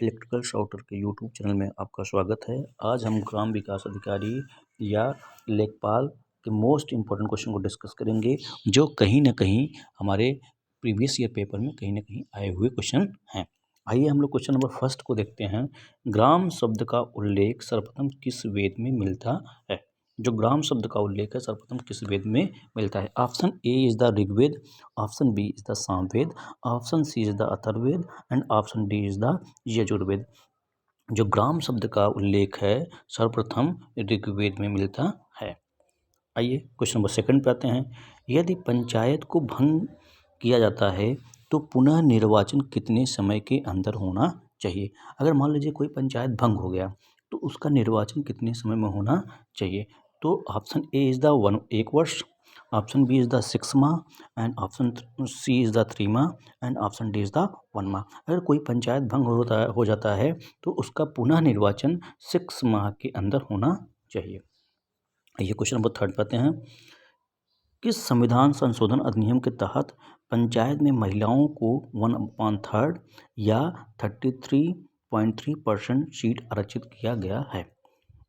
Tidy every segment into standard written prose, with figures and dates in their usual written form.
Electrical shorter के YouTube channel में आपका स्वागत है। आज हम ग्राम विकास अधिकारी या लेखपाल के मोस्ट इम्पोर्टेंट क्वेश्चन को डिस्कस करेंगे, जो कहीं ना कहीं हमारे प्रीवियस ईयर पेपर में कहीं ना कहीं आए हुए क्वेश्चन हैं। आइए हम लोग क्वेश्चन नंबर फर्स्ट को देखते हैं। ग्राम शब्द का उल्लेख सर्वप्रथम किस वेद में मिलता है? जो ग्राम शब्द का उल्लेख है सर्वप्रथम किस वेद में मिलता है? Option A is the Rigveda, option B is the Samaveda, option C is the Atharvaveda and option D is the Yajurveda. जो ग्राम शब्द का उल्लेख है सर्वप्रथम ऋग्वेद में मिलता है। आइए क्वेश्चन नंबर सेकंड पे आते हैं। यदि पंचायत को भंग किया जाता है तो पुनः निर्वाचन कितने समय के अंदर होना चाहिए? अगर मान लीजिए कोई पंचायत भंग हो गया तो उसका निर्वाचन कितने समय में होना चाहिए? तो ऑप्शन ए इज द 1 वर्ष, ऑप्शन बी इज द 6 माह and option C is the 3 माह and option D is the 1 माह। अगर कोई पंचायत भंग हो जाता है तो उसका पुनः निर्वाचन 6 माह के अंदर होना चाहिए। ये क्वेश्चन नंबर थर्ड पाते हैं। किस संविधान संशोधन अधिनियम के तहत पंचायत में महिलाओं को 1/3 या 33.3% सीट आरक्षित किया गया है?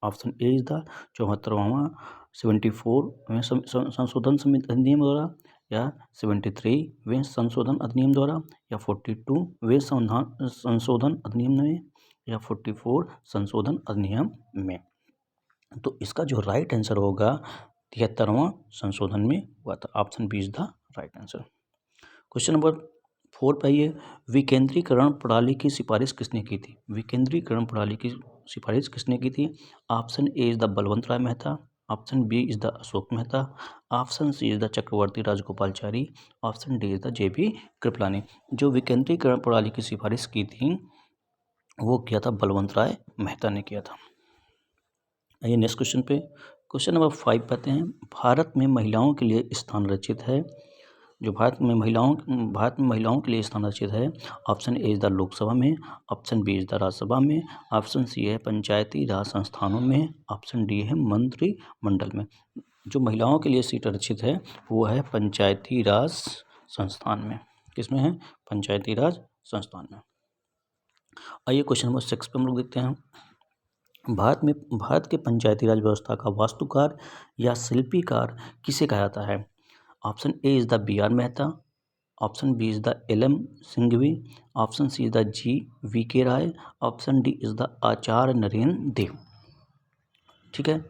ऑप्शन ए इज द 74वां 74वें संशोधन अधिनियम द्वारा, या 73वें संशोधन अधिनियम द्वारा, या 42वें संशोधन अधिनियम में, या 44 संशोधन अधिनियम में। तो इसका जो राइट आंसर होगा 73वां संशोधन में हुआ था। Option B is the right answer. Question number 4 पे आइए। विकेंद्रीकरण प्रणाली की सिफारिश किसने की थी? विकेंद्रीकरण प्रणाली की सिफारिश किसने की थी? Option A is the Balwant Rai Mehta, option B is the Ashok Mehta, option C is the Chakravarti Rajagopalachari, option D is the J B. Kripalani. जो विकेंद्रीकरण प्रणाली की सिफारिश की थी वो किया था बलवंत राय मेहता ने किया था। आइए नेक्स्ट क्वेश्चन पे। क्वेश्चन नंबर 5 पाते हैं। भारत में महिलाओं के लिए स्थान रचित है। जो भारत में महिलाओं के लिए स्थान रचित है, option A is the Lok Sabha में, option B is the Rajya Sabha में, ऑप्शन सी है पंचायती राज संस्थानों में, ऑप्शन डी है मंत्रिमंडल में। जो महिलाओं के लिए सीट रचित है वो है पंचायती राज संस्थान में। किसमें है? पंचायती राज संस्थान में। आइए क्वेश्चन नंबर 6 पे हम लोग देखते हैं। भारत के पंचायती राज व्यवस्था का वास्तुकार या शिल्पीकार किसे कहा जाता है? Option A is the B R. Mehta, option B is the L M. Singhvi, option C is the G V K. Rai, option D is the Acharya Narendra Dev. ठीक है,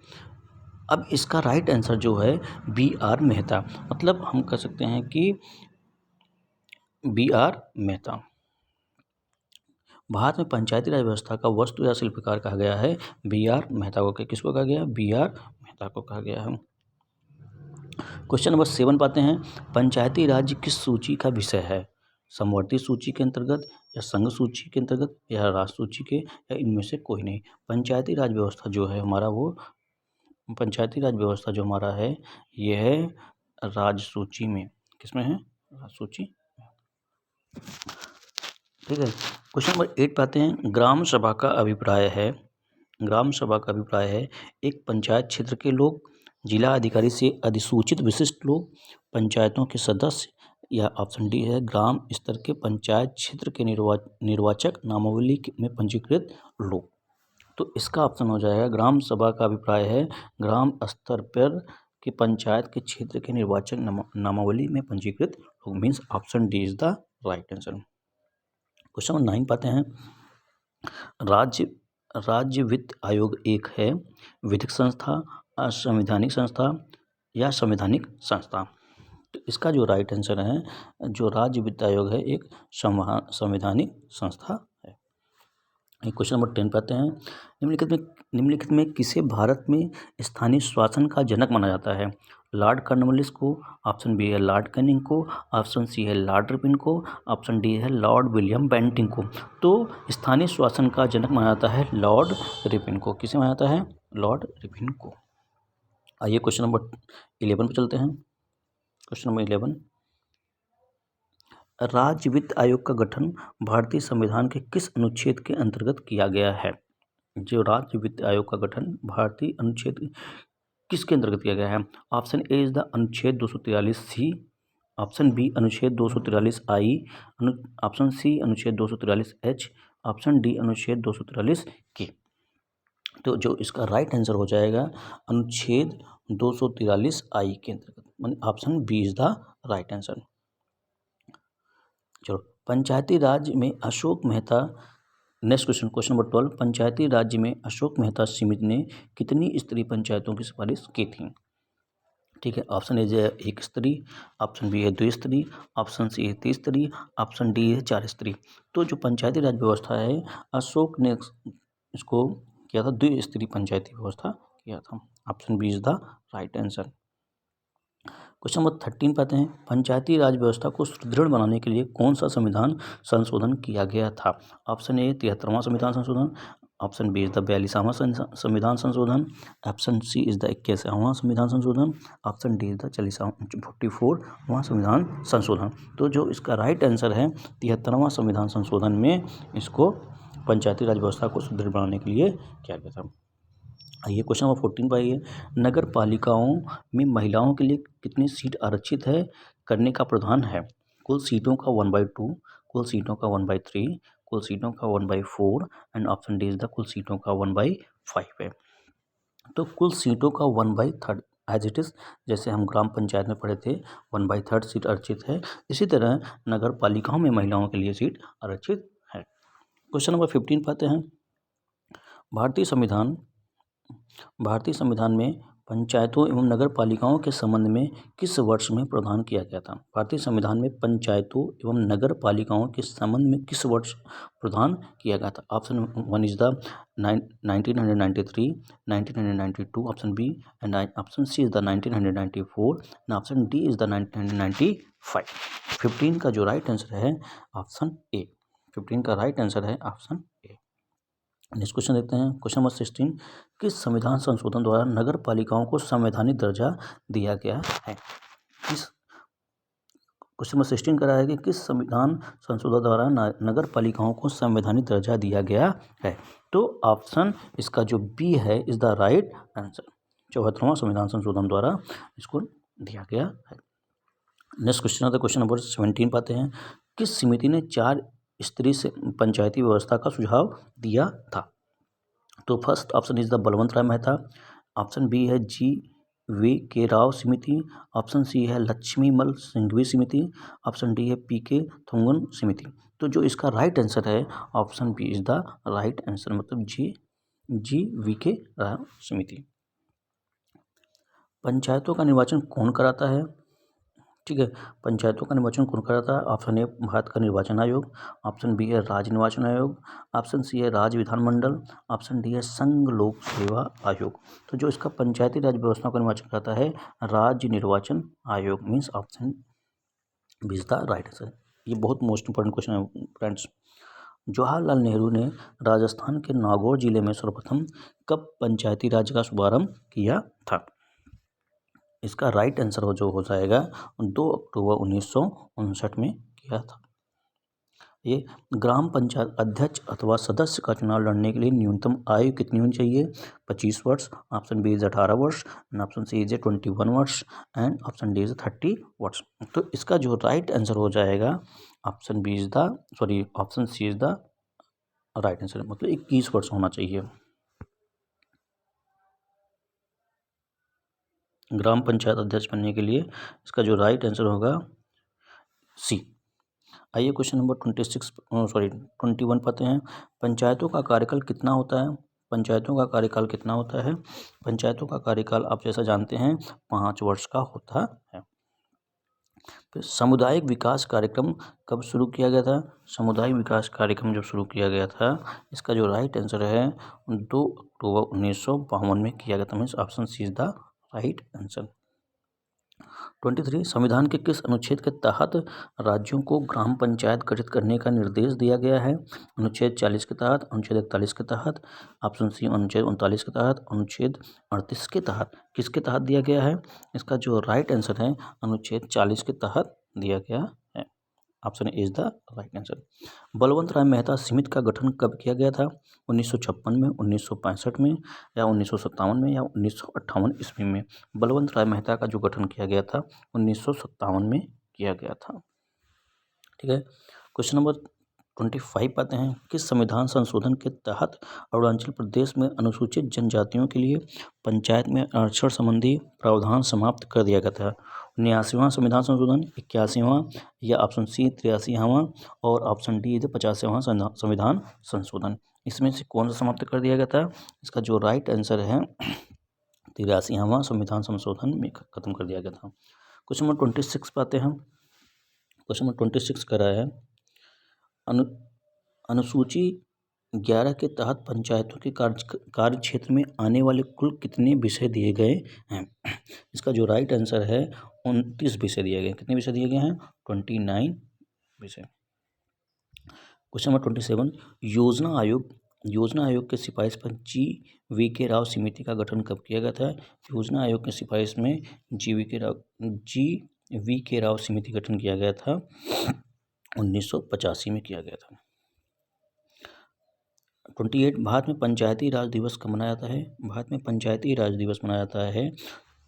अब इसका राइट आंसर जो है बी.आर. मेहता, मतलब हम कह सकते हैं कि बी.आर. मेहता। भारत में पंचायती राज व्यवस्था का वस्तु या शिल्पकार कहा गया है बी.आर. मेहता को। किसको कहा गया? बी.आर. मेहता को कहा गया है। क्वेश्चन नंबर 7 पाते हैं। पंचायती राज किस सूची का विषय है? समवर्ती सूची के अंतर्गत, या संघ सूची के अंतर्गत, या राष्ट्र सूची के, या इनमें से कोई नहीं। पंचायती राज व्यवस्था जो है हमारा ये है राज सूची में। किसमें है? राज सूची। ठीक है, क्वेश्चन नंबर 8 पे आते हैं। ग्राम सभा का अभिप्राय है एक पंचायत क्षेत्र के लोग, जिला अधिकारी से अधिसूचित विशिष्ट लोग, पंचायतों के सदस्य, या ऑप्शन डी है ग्राम स्तर के पंचायत क्षेत्र के निर्वाचक नामावली में पंजीकृत लोग। तो इसका ऑप्शन हो जाएगा ग्राम सभा का अभिप्राय है ग्राम स्तर पर के पंचायत के क्षेत्र के निर्वाचक नामावली में पंजीकृत लोग, means option D is the right answer. Question number 9 पाते हैं। राज्य वित्त आयोग एक है विधिक संस्था, असंवैधानिक संस्था, या संवैधानिक संस्था? तो इसका जो राइट आंसर है, जो राज्य वित्त आयोग है एक संवैधानिक संस्था है। क्वेश्चन नंबर 10 पाते हैं। निम्नलिखित में किसे भारत में स्थानीय शासन का जनक माना जाता है? लॉर्ड कॉर्नवालिस को, ऑप्शन बी है लॉर्ड कैनिंग को, ऑप्शन सी है लॉर्ड रिपन को, ऑप्शन डी है लॉर्ड विलियम बेंटिंग को। तो स्थानीय शासन का जनक माना जाता है लॉर्ड रिपन को। किसे माना जाता है? लॉर्ड रिपन को। आइए क्वेश्चन नंबर 11 पे चलते हैं। Question number 11। राज्य वित्त आयोग का गठन भारतीय संविधान के किस अनुच्छेद के अंतर्गत किया गया है? जो राज्य वित्त आयोग का गठन भारतीय अनुच्छेद किसके अंतर्गत किया गया है? ऑप्शन ए इज द अनुच्छेद 243 सी, ऑप्शन बी अनुच्छेद 243 आई, ऑप्शन सी अनुच्छेद 243 एच, ऑप्शन डी अनुच्छेद 243 के। तो जो इसका राइट आंसर हो जाएगा अनुच्छेद 243 आई के अंतर्गत, option B is the right answer. चलो, पंचायती राज में Ashok Mehta, next question, question number 12, Panchayati राज्य में अशोक मेहता समिति ने कितनी स्तरीय पंचायतों की सिफारिश की थी? ठीक है, ऑप्शन ए है 1 स्तरीय, ऑप्शन बी है 2 स्तरीय, ऑप्शन सी है 3 स्तरीय, ऑप्शन डी है 4 स्तरीय। तो जो पंचायती राज व्यवस्था है, अशोक ने इसको किया था 2 स्तरीय पंचायती व्यवस्था किया था। Option B is the right answer. Question number 13 पाते हैं, पंचायती राज व्यवस्था को सुदृढ़ बनाने के लिए कौन सा संविधान संशोधन किया गया था? ऑप्शन ए 73वां संविधान संशोधन, ऑप्शन बी इज द 42वां संविधान संशोधन, ऑप्शन सी इज द 81वां संविधान संशोधन, ऑप्शन डी इज द 44वां संविधान संशोधन। तो जो इसका राइट आंसर है 73वां संविधान संशोधन में इसको पंचायती राज व्यवस्था को सुदृढ़ बनाने के लिए किया गया था। आइए क्वेश्चन नंबर 14 पर आइए, नगर पालिकाओं में महिलाओं के लिए कितनी सीट आरक्षित है करने का प्रावधान है? कुल सीटों का 1/2, कुल सीटों का 1/3, कुल सीटों का 1/4 and option D is the कुल सीटों का 1/5 है। तो कुल सीटों का 1/3 एज इट इज, जैसे हम ग्राम पंचायत में पढ़े थे 1/3 सीट आरक्षित है, इसी तरह नगर पालिकाओं में महिलाओं के लिए सीट आरक्षित है। क्वेश्चन नंबर 15 पाते हैं, भारतीय संविधान में पंचायतों एवं नगर पालिकाओं के संबंध में किस वर्ष में प्रावधान किया गया था? भारतीय संविधान में पंचायतों एवं नगर पालिकाओं के संबंध में किस वर्ष प्रावधान किया गया था? Option 1 is the 1993, 1992, option B and option C is the 1994 and option D is the 1995। 15 का जो राइट आंसर है ऑप्शन ए, 15 का राइट आंसर है ऑप्शन ए। नेक्स्ट क्वेश्चन देखते हैं, क्वेश्चन नंबर 16, किस संविधान संशोधन द्वारा नगर पालिकाओं को संवैधानिक दर्जा दिया गया है? क्वेश्चन नंबर 16 कह रहा है कि किस संविधान संशोधन द्वारा नगर पालिकाओं को संवैधानिक दर्जा दिया गया है? तो ऑप्शन इसका जो बी है इज द राइट आंसर, 74वां संविधान संशोधन द्वारा इसको दिया गया है। नेक्स्ट क्वेश्चन आता है क्वेश्चन नंबर 17 पाते हैं, किस समिति ने 4 स्तरीय से पंचायती व्यवस्था का सुझाव दिया था? तो first option is the Balwant Rai Mehta, option B है GV राव समिति, ऑप्शन सी है लक्ष्मीमल सिंघवी समिति, ऑप्शन डी है PK थोंगन समिति। तो जो इसका राइट आंसर है option B is the right answer, मतलब GV राव समिति। पंचायतों का निर्वाचन कौन कराता है? ठीक है, पंचायतों का निर्वाचन कौन कराता है? ऑप्शन ए भारत का निर्वाचन आयोग, ऑप्शन बी है राज्य निर्वाचन आयोग, ऑप्शन सी है राज्य विधानमंडल, ऑप्शन डी है संघ लोक सेवा आयोग। तो जो इसका पंचायती राज व्यवस्था का निर्वाचन करता है राज्य निर्वाचन आयोग, means option B is the right answer. ये बहुत मोस्ट इंपॉर्टेंट क्वेश्चन है फ्रेंड्स। जवाहरलाल नेहरू ने राजस्थान के नागौर जिले में सर्वप्रथम कब पंचायती राज का शुभारंभ किया था? इसका राइट आंसर जो हो जाएगा 2 अक्टूबर 1959 में किया था। ये ग्राम पंचायत अध्यक्ष अथवा सदस्य का चुनाव लड़ने के लिए न्यूनतम आयु कितनी होनी चाहिए? 25 वर्ष, ऑप्शन बी इज 18 वर्ष एंड ऑप्शन सी इज 21 वर्ष एंड ऑप्शन डी इज 30 वर्ष। तो इसका जो राइट आंसर हो जाएगा option B is the option C is the right answer, मतलब 21 वर्ष होना चाहिए। ग्राम पंचायत अध्यक्ष बनने के लिए इसका जो राइट आंसर होगा सी। आइए क्वेश्चन नंबर 21 पाते हैं, पंचायतों का कार्यकाल कितना होता है? पंचायतों का कार्यकाल कितना होता है? पंचायतों का कार्यकाल आप जैसा जानते हैं 5 वर्ष का होता है। फिर सामुदायिक विकास कार्यक्रम कब शुरू किया गया था? सामुदायिक विकास कार्यक्रम जब शुरू किया गया था इसका जो राइट आंसर है 2 अक्टूबर 1952 में किया गया था, means option C is the right answer. 23 संविधान के किस अनुच्छेद के तहत राज्यों को ग्राम पंचायत गठित करने का निर्देश दिया गया है? अनुच्छेद 40 के तहत, अनुच्छेद 41 के तहत, ऑप्शन सी अनुच्छेद 39 के तहत, अनुच्छेद 38 के तहत, किसके तहत दिया गया है? इसका जो राइट आंसर है अनुच्छेद 40 के तहत दिया गया है, option A is the right answer. Balwant Rai Mehta समिति का गठन कब किया गया था? 1956 में, 1965 में या 1957 में या 1958 ईस्वी में? बलवंत राय मेहता का जो गठन किया गया था 1957 में किया गया था। ठीक है, क्वेश्चन नंबर 25 पाते हैं किस संविधान संशोधन के तहत अरुणाचल प्रदेश में अनुसूचित जनजातियों के लिए पंचायत में आरक्षण संबंधी प्रावधान समाप्त कर दिया गया था। 79वां संविधान संशोधन, 81वां या ऑप्शन सी 83वां और ऑप्शन डी 50वां संविधान संशोधन। इसमें से कौन सा समाप्त कर दिया गया था? इसका जो राइट आंसर है 83वां संविधान संशोधन में खत्म कर दिया गया था। क्वेश्चन नंबर 26 पाते हैं। क्वेश्चन नंबर 26 कर रहा है अनुसूची 11 के तहत पंचायतों के कार्य क्षेत्र में आने वाले कुल कितने विषय दिए गए हैं? इसका जो राइट आंसर है 29 विषय दिए गए। कितने विषय दिए गए हैं? 29 विषय। क्वेश्चन नंबर 27 योजना आयोग के सिफारिश पर GVK राव समिति का गठन कब किया गया था? योजना आयोग के सिफारिश में GVK राव समिति का गठन किया गया था 1985 में किया गया था। 28 भारत में पंचायती राज दिवस कब मनाया जाता है? भारत में पंचायती राज दिवस मनाया जाता है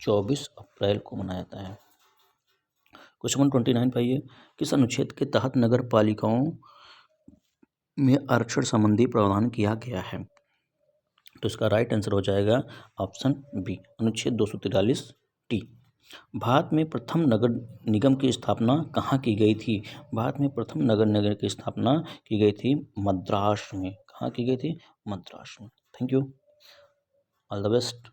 24 अप्रैल को मनाया जाता है। क्वेश्चन नंबर 29 पाइए किस अनुच्छेद के तहत नगर पालिकाओं में आरक्षण संबंधी प्रावधान किया गया है? तो इसका राइट आंसर हो जाएगा ऑप्शन बी अनुच्छेद 243 टी। भारत में प्रथम नगर निगम की स्थापना कहाँ की गई थी? भारत में प्रथम नगर निगम की स्थापना की गई थी मद्रास में। कहाँ की गई थी? मद्रास में। Thank you, all the best.